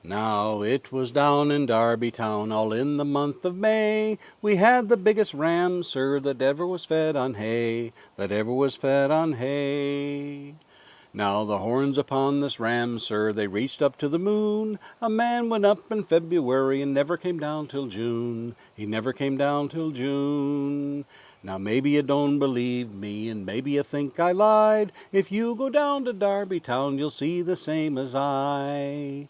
Now it was down in Darby Town, all in the month of May. We had the biggest ram, sir, that ever was fed on hay, that ever was fed on hay. Now the horns upon this ram, sir, they reached up to the moon. A man went up in February and never came down till June. He never came down till June. Now maybe you don't believe me, and maybe you think I lied. If you go down to Darby Town, you'll see the same as I.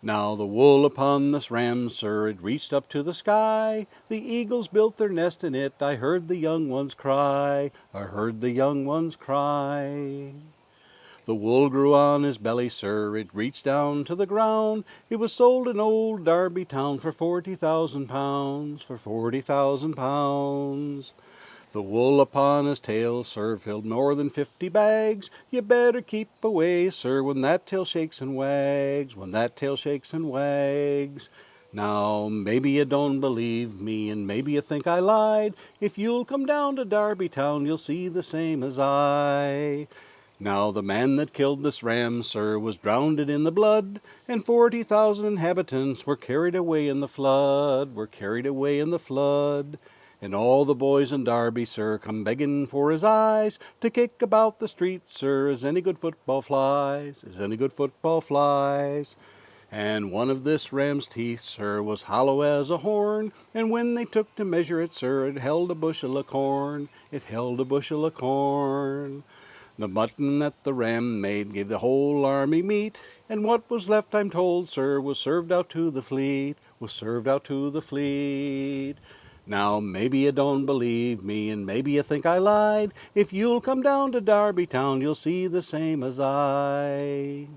Now the wool upon this ram, sir, it reached up to the sky. The eagles built their nest in it. I heard the young ones cry. I heard the young ones cry. The wool grew on his belly, sir, it reached down to the ground. It was sold in old Darby Town for 40,000 pounds, for 40,000 pounds. The wool upon his tail, sir, filled more than 50 bags. You better keep away, sir, when that tail shakes and wags, when that tail shakes and wags. Now, maybe you don't believe me, and maybe you think I lied. If you'll come down to Darby Town, you'll see the same as I. Now the man that killed this ram, sir, was drowned in the blood, and 40,000 inhabitants were carried away in the flood, were carried away in the flood. And all the boys in Darby, sir, come begging for his eyes, to kick about the streets, sir, as any good football flies, as any good football flies. And one of this ram's teeth, sir, was hollow as a horn, and when they took to measure it, sir, it held a bushel of corn, it held a bushel of corn. The mutton that the ram made gave the whole army meat, and what was left, I'm told, sir, was served out to the fleet, was served out to the fleet. Now, maybe you don't believe me, and maybe you think I lied. If you'll come down to Darby Town, you'll see the same as I.